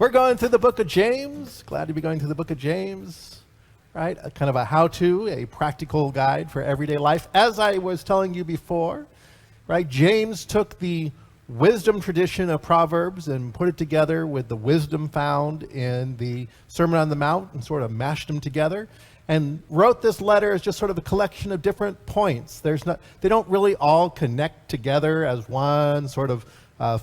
We're going through the book of James. Glad to be going through the book of James, right? A kind of a how-to, a practical guide for everyday life. As I was telling you before, right? James took the wisdom tradition of Proverbs and put it together with the wisdom found in the Sermon on the Mount and sort of mashed them together and wrote this letter as just sort of a collection of different points. They don't really all connect together as one sort of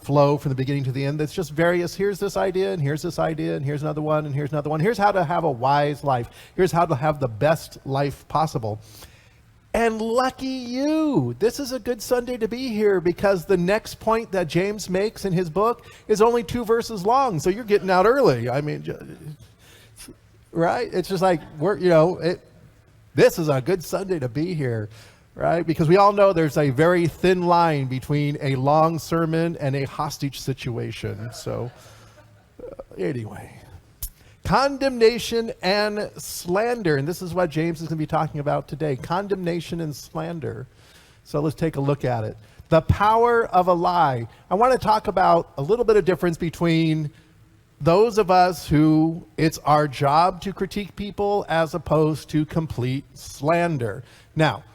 flow from the beginning to the end. It's just various, here's this idea, and here's this idea, and here's another one, and here's another one. Here's how to have a wise life. Here's how to have the best life possible. And lucky you, this is a good Sunday to be here because the next point that James makes in his book is only 2 verses long, so you're getting out early. I mean, right? It's just like, this is a good Sunday to be here. Right? Because we all know there's a very thin line between a long sermon and a hostage situation. So anyway, condemnation and slander. And this is what James is going to be talking about today. Condemnation and slander. So let's take a look at it. The power of a lie. I want to talk about a little bit of difference between those of us who it's our job to critique people as opposed to complete slander. Now,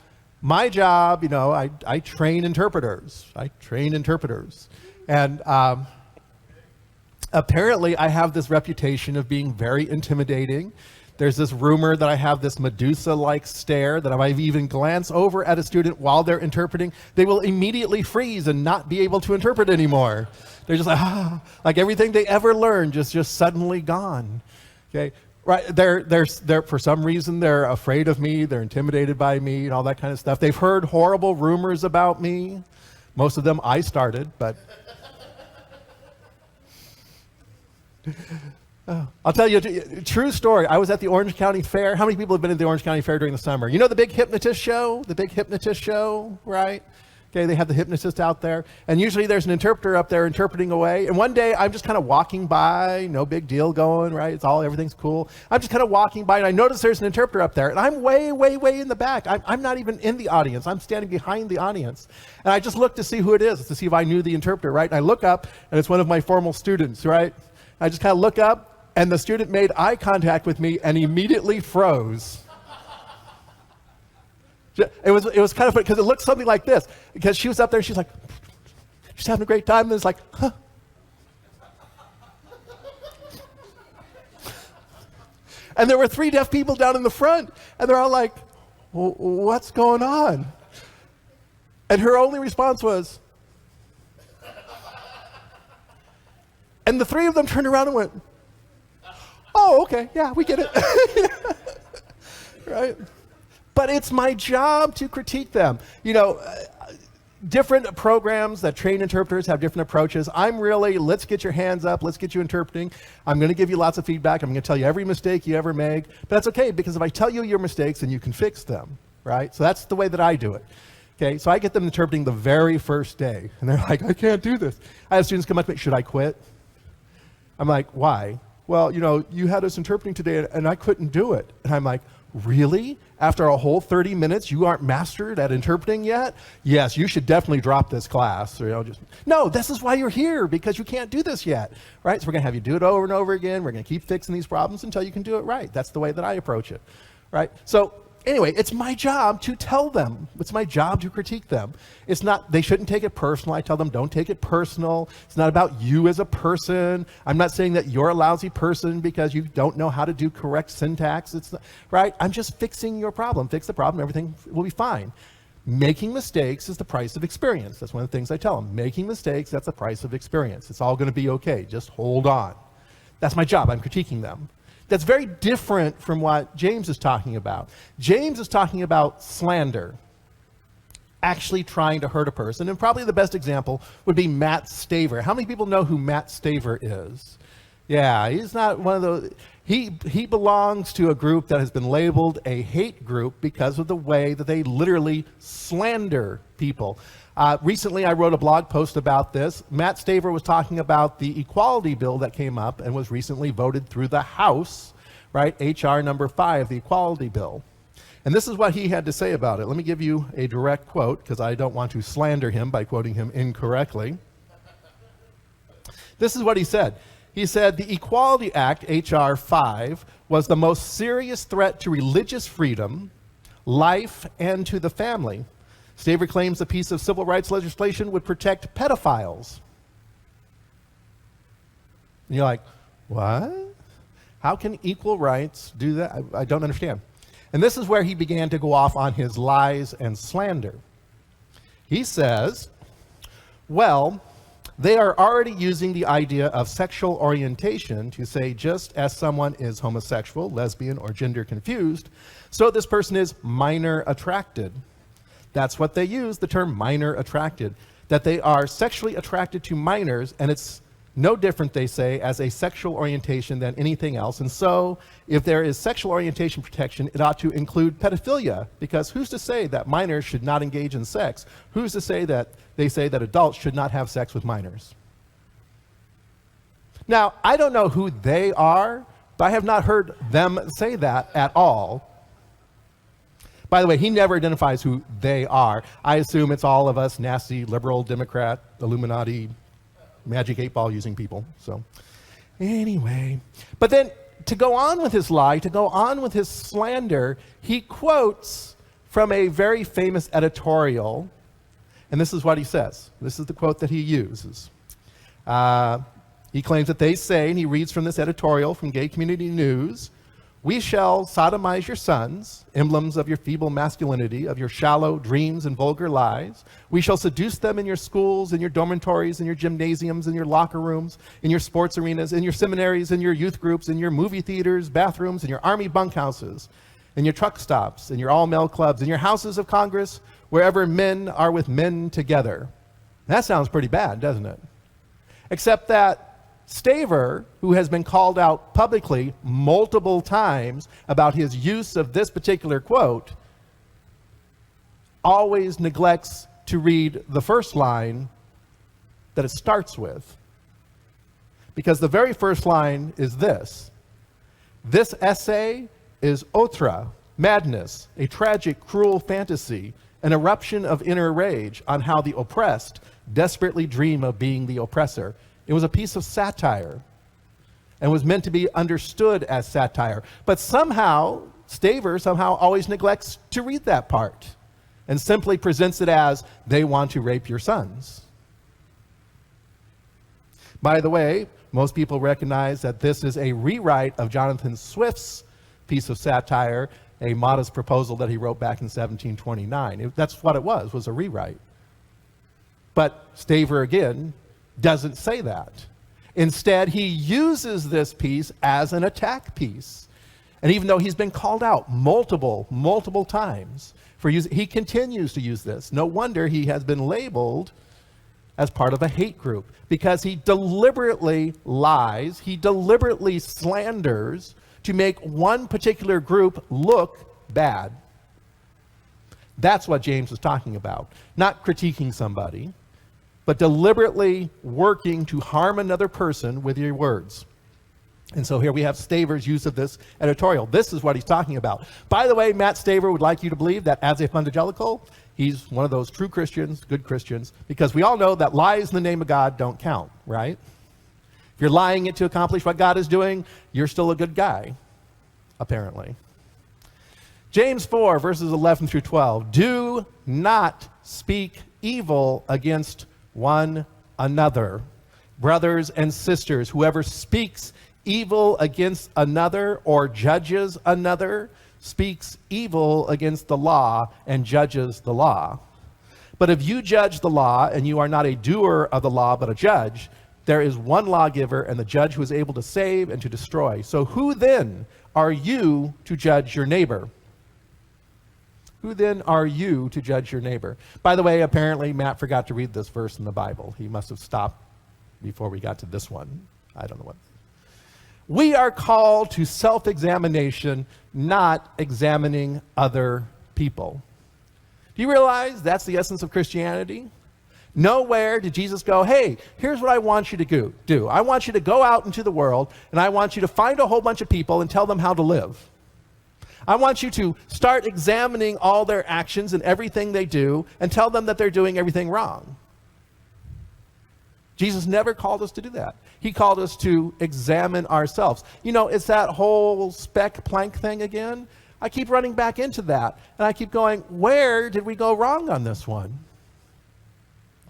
my job, I train interpreters. And apparently I have this reputation of being very intimidating. There's this rumor that I have this Medusa-like stare that if I even glance over at a student while they're interpreting, they will immediately freeze and not be able to interpret anymore. They're just like everything they ever learned just suddenly gone. Okay. Right, they're for some reason they're afraid of me, they're intimidated by me and all that kind of stuff. They've heard horrible rumors about me. Most of them I started, but I'll tell you a true story. I was at the Orange County Fair. How many people have been at the Orange County Fair during the summer? You know the big hypnotist show? The big hypnotist show, right? Okay, they have the hypnotist out there, and usually there's an interpreter up there interpreting away. And one day I'm just kind of walking by, no big deal going, right? Everything's cool. I'm just kind of walking by, and I notice there's an interpreter up there, and I'm way, way, way in the back. I'm not even in the audience. I'm standing behind the audience, and I just look to see who it is, to see if I knew the interpreter, right? And I look up, and it's one of my formal students, right? I just kind of look up, and the student made eye contact with me and immediately froze. It was kind of funny because it looked something like this. Because she was up there, she's like, she's having a great time, and it's like, huh. And there were 3 deaf people down in the front, and they're all like, what's going on? And her only response was, and the 3 of them turned around and went, oh, okay, yeah, we get it. Right? But it's my job to critique them. Different programs that train interpreters have different approaches. I'm really, let's get your hands up, let's get you interpreting. I'm going to give you lots of feedback. I'm going to tell you every mistake you ever make. But that's okay, because if I tell you your mistakes, then you can fix them, right? So that's the way that I do it. Okay, so I get them interpreting the very first day. And they're like, I can't do this. I have students come up to me, should I quit? I'm like, why? Well, you had us interpreting today, and I couldn't do it. And I'm like, really? After a whole 30 minutes, you aren't mastered at interpreting yet? Yes, you should definitely drop this class. No, this is why you're here, because you can't do this yet, right? So we're going to have you do it over and over again. We're going to keep fixing these problems until you can do it right. That's the way that I approach it, right? So anyway, it's my job to tell them. It's my job to critique them. It's not, they shouldn't take it personal. I tell them, don't take it personal. It's not about you as a person. I'm not saying that you're a lousy person because you don't know how to do correct syntax. It's not, right? I'm just fixing your problem. Fix the problem, everything will be fine. Making mistakes is the price of experience. That's one of the things I tell them. Making mistakes, that's the price of experience. It's all going to be okay. Just hold on. That's my job. I'm critiquing them. That's very different from what James is talking about. James is talking about slander, actually trying to hurt a person. And probably the best example would be Matt Staver. How many people know who Matt Staver is? Yeah, he's not one of those. He belongs to a group that has been labeled a hate group because of the way that they literally slander people. Recently, I wrote a blog post about this. Matt Staver was talking about the equality bill that came up and was recently voted through the House, right? HR number 5, the equality bill. And this is what he had to say about it. Let me give you a direct quote, because I don't want to slander him by quoting him incorrectly. This is what he said. He said the Equality Act, H.R. 5, was the most serious threat to religious freedom, life, and to the family. Staver claims the piece of civil rights legislation would protect pedophiles. And you're like, what? How can equal rights do that? I don't understand. And this is where he began to go off on his lies and slander. He says, well, they are already using the idea of sexual orientation to say just as someone is homosexual, lesbian, or gender confused, so this person is minor attracted. That's what they use, the term minor attracted, that they are sexually attracted to minors, and it's no different, they say, as a sexual orientation than anything else. And so if there is sexual orientation protection, it ought to include pedophilia, because who's to say that minors should not engage in sex? Who's to say that they say that adults should not have sex with minors? Now, I don't know who they are, but I have not heard them say that at all. By the way, he never identifies who they are. I assume it's all of us nasty, liberal, Democrat, Illuminati, Magic 8-ball using people. So anyway, but then to go on with his lie, to go on with his slander, he quotes from a very famous editorial, and this is what he says. This is the quote that he uses. He claims that they say, and he reads from this editorial from Gay Community News, "We shall sodomize your sons, emblems of your feeble masculinity, of your shallow dreams and vulgar lies. We shall seduce them in your schools, in your dormitories, in your gymnasiums, in your locker rooms, in your sports arenas, in your seminaries, in your youth groups, in your movie theaters, bathrooms, in your army bunkhouses, in your truck stops, in your all-male clubs, in your houses of Congress, wherever men are with men together." That sounds pretty bad, doesn't it? Except that Staver, who has been called out publicly multiple times about his use of this particular quote, always neglects to read the first line that it starts with. Because the very first line is this: "This essay is otra, madness, a tragic, cruel fantasy, an eruption of inner rage on how the oppressed desperately dream of being the oppressor." It was a piece of satire and was meant to be understood as satire. But somehow, Staver always neglects to read that part and simply presents it as, they want to rape your sons. By the way, most people recognize that this is a rewrite of Jonathan Swift's piece of satire, a modest proposal that he wrote back in 1729. That's what it was a rewrite. But Staver, again, doesn't say that. Instead, he uses this piece as an attack piece. And even though he's been called out multiple times for using, he continues to use this. No wonder he has been labeled as part of a hate group, because he deliberately lies, he deliberately slanders to make one particular group look bad. That's what James is talking about. Not critiquing somebody, but deliberately working to harm another person with your words. And so here we have Staver's use of this editorial. This is what he's talking about. By the way, Matt Staver would like you to believe that as a fundagelical, he's one of those true Christians, good Christians, because we all know that lies in the name of God don't count, right? If you're lying it to accomplish what God is doing, you're still a good guy, apparently. James 4, verses 11 through 12. "Do not speak evil against one another. Brothers and sisters, whoever speaks evil against another or judges another speaks evil against the law and judges the law. But if you judge the law and you are not a doer of the law but a judge, there is one lawgiver and the judge who is able to save and to destroy. So who then are you to judge your neighbor?" Who then are you to judge your neighbor? By the way, apparently Matt forgot to read this verse in the Bible. He must have stopped before we got to this one. I don't know what. "We are called to self-examination, not examining other people." Do you realize that's the essence of Christianity? Nowhere did Jesus go, "Hey, here's what I want you to do. I want you to go out into the world, and I want you to find a whole bunch of people and tell them how to live. I want you to start examining all their actions and everything they do and tell them that they're doing everything wrong." Jesus never called us to do that. He called us to examine ourselves. You know, it's that whole speck plank thing again. I keep running back into that, and I keep going, where did we go wrong on this one?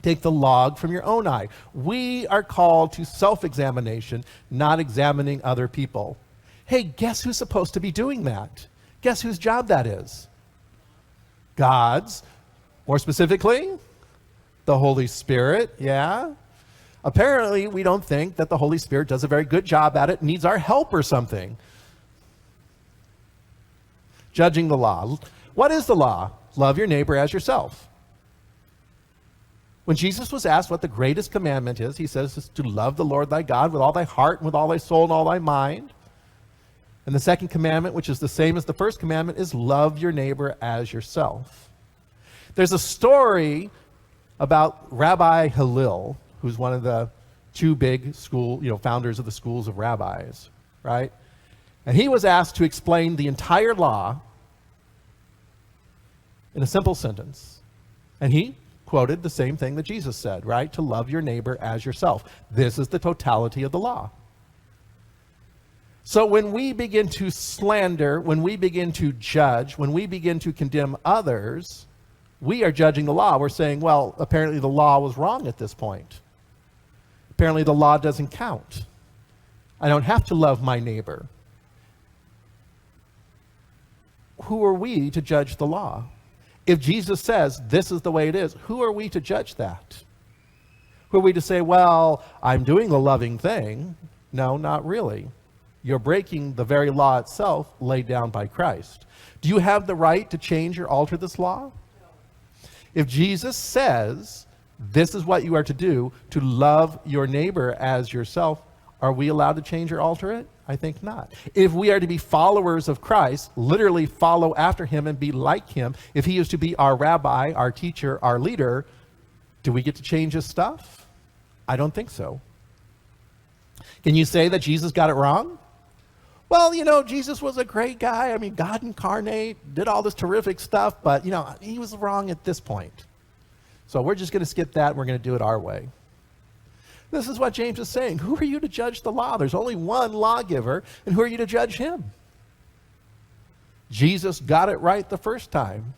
Take the log from your own eye. We are called to self-examination, not examining other people. Hey, guess who's supposed to be doing that? Guess whose job that is? God's. More specifically, the Holy Spirit, yeah? Apparently, we don't think that the Holy Spirit does a very good job at it, needs our help or something. Judging the law. What is the law? Love your neighbor as yourself. When Jesus was asked what the greatest commandment is, he says it's to love the Lord thy God with all thy heart and with all thy soul and all thy mind. And the second commandment, which is the same as the first commandment, is love your neighbor as yourself. There's a story about Rabbi Hillel, who's one of the two big founders of the schools of rabbis, right? And he was asked to explain the entire law in a simple sentence. And he quoted the same thing that Jesus said, right? To love your neighbor as yourself. This is the totality of the law. So when we begin to slander, when we begin to judge, when we begin to condemn others, we are judging the law. We're saying, well, apparently the law was wrong at this point. Apparently the law doesn't count. I don't have to love my neighbor. Who are we to judge the law? If Jesus says this is the way it is, who are we to judge that? Who are we to say, well, I'm doing the loving thing? No, not really. You're breaking the very law itself laid down by Christ. Do you have the right to change or alter this law? If Jesus says this is what you are to do, to love your neighbor as yourself, are we allowed to change or alter it? I think not. If we are to be followers of Christ, literally follow after him and be like him, if he is to be our rabbi, our teacher, our leader, do we get to change his stuff? I don't think so. Can you say that Jesus got it wrong? Well, Jesus was a great guy. I mean, God incarnate, did all this terrific stuff, but, he was wrong at this point. So we're just going to skip that and we're going to do it our way. This is what James is saying. Who are you to judge the law? There's only one lawgiver, and who are you to judge him? Jesus got it right the first time.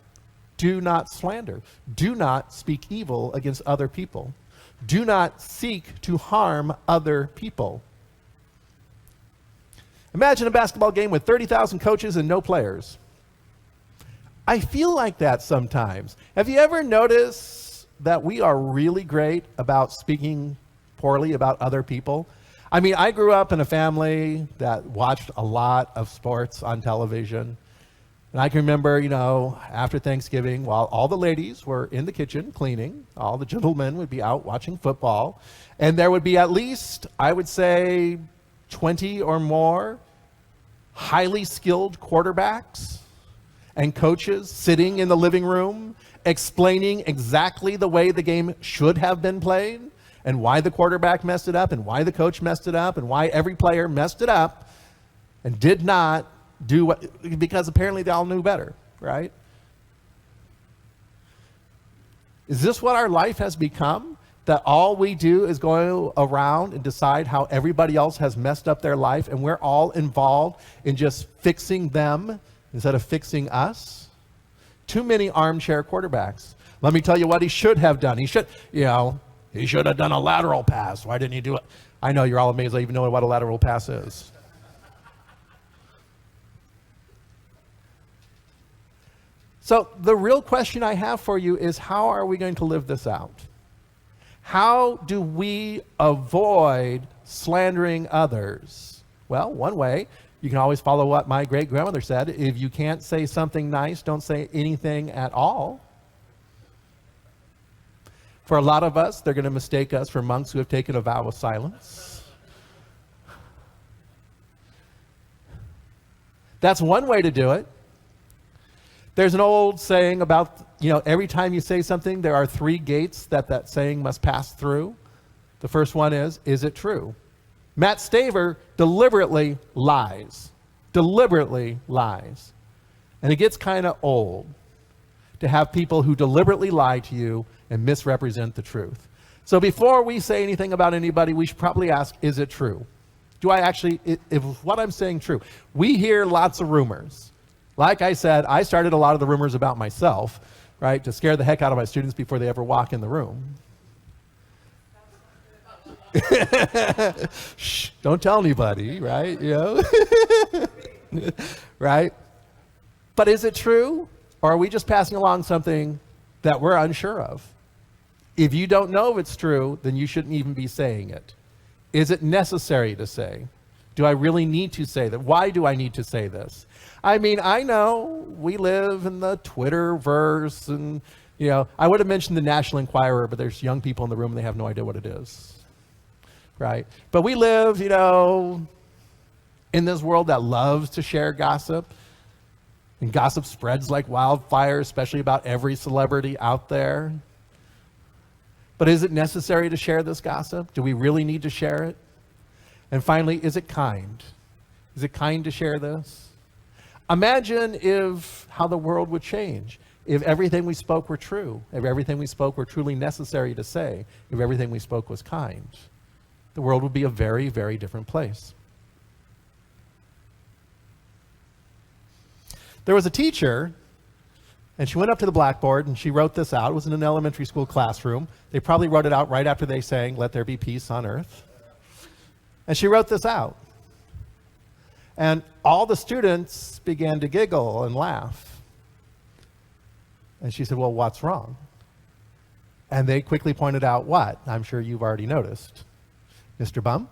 Do not slander. Do not speak evil against other people. Do not seek to harm other people. Imagine a basketball game with 30,000 coaches and no players. I feel like that sometimes. Have you ever noticed that we are really great about speaking poorly about other people? I mean, I grew up in a family that watched a lot of sports on television. And I can remember, after Thanksgiving, while all the ladies were in the kitchen cleaning, all the gentlemen would be out watching football. And there would be at least, I would say, 20 or more highly skilled quarterbacks and coaches sitting in the living room explaining exactly the way the game should have been played and why the quarterback messed it up and why the coach messed it up and why every player messed it up and did not do what, because apparently they all knew better, right? Is this what our life has become? That all we do is go around and decide how everybody else has messed up their life, and we're all involved in just fixing them instead of fixing us? Too many armchair quarterbacks. Let me tell you what he should have done. He should have done a lateral pass. Why didn't he do it? I know you're all amazed I even know what a lateral pass is. So the real question I have for you is, how are we going to live this out? How do we avoid slandering others? Well, one way, you can always follow what my great-grandmother said. If you can't say something nice, don't say anything at all. For a lot of us, they're going to mistake us for monks who have taken a vow of silence. That's one way to do it. There's an old saying about, every time you say something, there are 3 gates that saying must pass through. The first one is it true? Matt Staver deliberately lies. Deliberately lies. And it gets kind of old to have people who deliberately lie to you and misrepresent the truth. So before we say anything about anybody, we should probably ask, is it true? Do I actually, is what I'm saying true? We hear lots of rumors. Like I said, I started a lot of the rumors about myself, right, to scare the heck out of my students before they ever walk in the room. Shh, don't tell anybody, right? You know? Right? But is it true? Or are we just passing along something that we're unsure of? If you don't know if it's true, then you shouldn't even be saying it. Is it necessary to say? Do I really need to say that? Why do I need to say this? I mean, I know we live in the Twitterverse, and you know, I would have mentioned the National Enquirer, but there's young people in the room and they have no idea what it is, right? But we live, you know, in this world that loves to share gossip, and gossip spreads like wildfire, especially about every celebrity out there. But is it necessary to share this gossip? Do we really need to share it? And finally, is it kind? Is it kind to share this? Imagine if how the world would change if everything we spoke were true, if everything we spoke were truly necessary to say, if everything we spoke was kind. The world would be a very, very different place. There was a teacher, and she went up to the blackboard and she wrote this out. It was in an elementary school classroom. They probably wrote it out right after they sang, "Let there be peace on earth." And she wrote this out. And all the students began to giggle and laugh. And she said, "Well, what's wrong?" And they quickly pointed out what? I'm sure you've already noticed. Mr. Bump?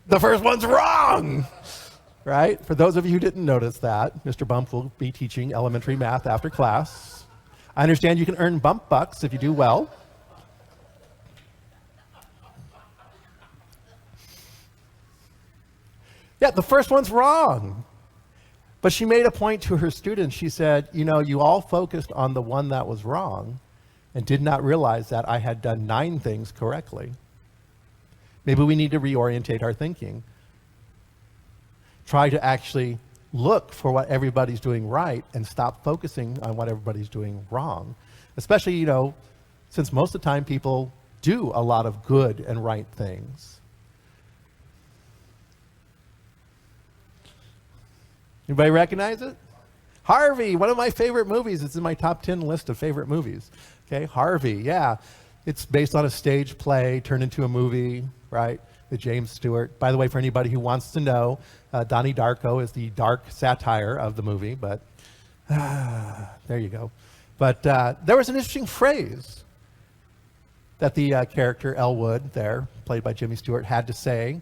The first one's wrong! Right? For those of you who didn't notice that, Mr. Bump will be teaching elementary math after class. I understand you can earn bump bucks if you do well. Yeah, the first one's wrong. But she made a point to her students. She said, you know, you all focused on the one that was wrong and did not realize that I had done 9 things correctly. Maybe we need to reorientate our thinking. Try to actually look for what everybody's doing right and stop focusing on what everybody's doing wrong. Especially, you know, since most of the time people do a lot of good and right things. Anybody recognize it? Harvey, one of my favorite movies. It's in my top 10 list of favorite movies. Okay, Harvey, yeah. It's based on a stage play turned into a movie, right? With James Stewart. By the way, for anybody who wants to know, Donnie Darko is the dark satire of the movie, but there you go. But there was an interesting phrase that the character Elwood there, played by Jimmy Stewart, had to say,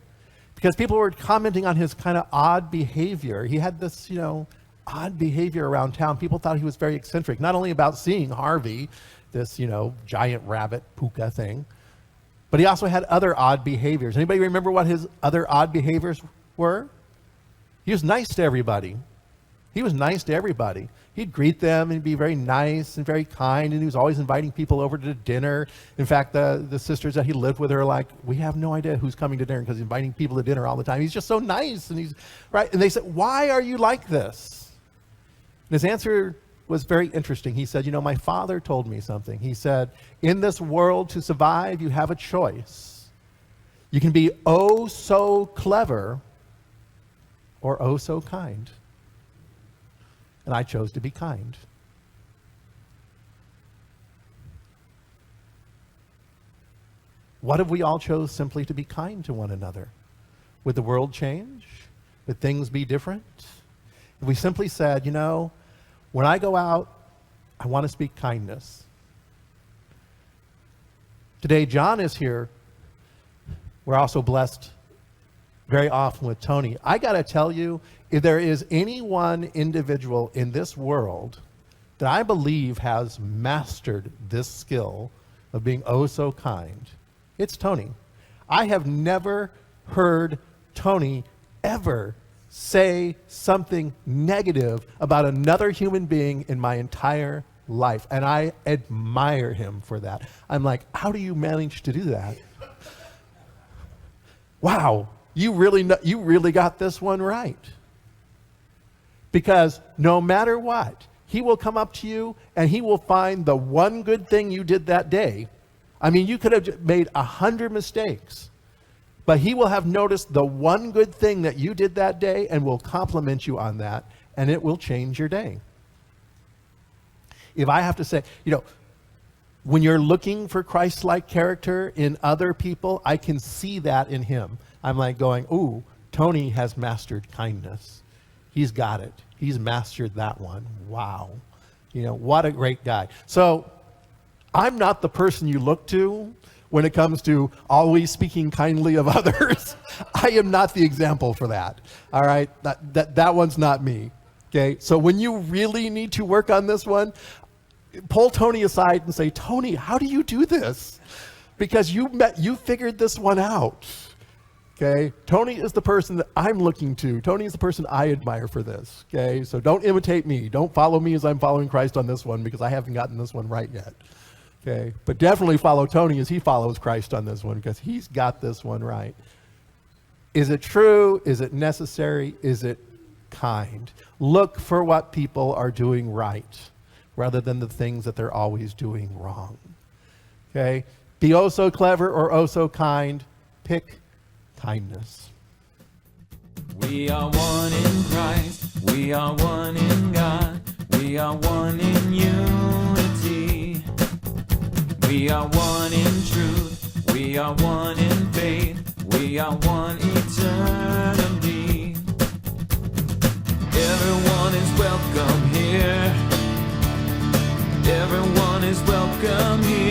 because people were commenting on his kind of odd behavior. He had this, you know, odd behavior around town. People thought he was very eccentric, not only about seeing Harvey, this, you know, giant rabbit puka thing, but he also had other odd behaviors. Anybody remember what his other odd behaviors were? He was nice to everybody. He was nice to everybody. He'd greet them and be very nice and very kind, and he was always inviting people over to dinner. In fact, the sisters that he lived with are like, we have no idea who's coming to dinner because he's inviting people to dinner all the time. He's just so nice, and he's right. And they said, why are you like this? And his answer was very interesting. He said, you know, my father told me something. He said, in this world to survive, you have a choice. You can be oh so clever or oh so kind. And I chose to be kind. What if we all chose simply to be kind to one another? Would the world change? Would things be different? If we simply said, you know, when I go out, I want to speak kindness. Today, John is here. We're also blessed very often with Tony. I got to tell you, if there is any one individual in this world that I believe has mastered this skill of being oh so kind, it's Tony. I have never heard Tony ever say something negative about another human being in my entire life, and I admire him for that. I'm like, how do you manage to do that? Wow, you really got this one right. Because no matter what, he will come up to you and he will find the one good thing you did that day I mean, you could have made 100 mistakes, but he will have noticed the one good thing that you did that day and will compliment you on that, and it will change your day. If I have to say, when you're looking for Christ-like character in other people, I can see that in him. I'm like going, ooh, Tony has mastered kindness. He's got it. He's mastered that one. Wow. What a great guy. So I'm not the person you look to when it comes to always speaking kindly of others. I am not the example for that. All right? That one's not me. Okay? So when you really need to work on this one, pull Tony aside and say, Tony, how do you do this? Because you figured this one out. Okay? Tony is the person that I'm looking to. Tony is the person I admire for this. Okay? So don't imitate me. Don't follow me as I'm following Christ on this one, because I haven't gotten this one right yet. Okay? But definitely follow Tony as he follows Christ on this one, because he's got this one right. Is it true? Is it necessary? Is it kind? Look for what people are doing right, rather than the things that they're always doing wrong. Okay? Be oh so clever or oh so kind. Pick kindness. We are one in Christ. We are one in God. We are one in unity. We are one in truth. We are one in faith. We are one eternally. Everyone is welcome here. Everyone is welcome here.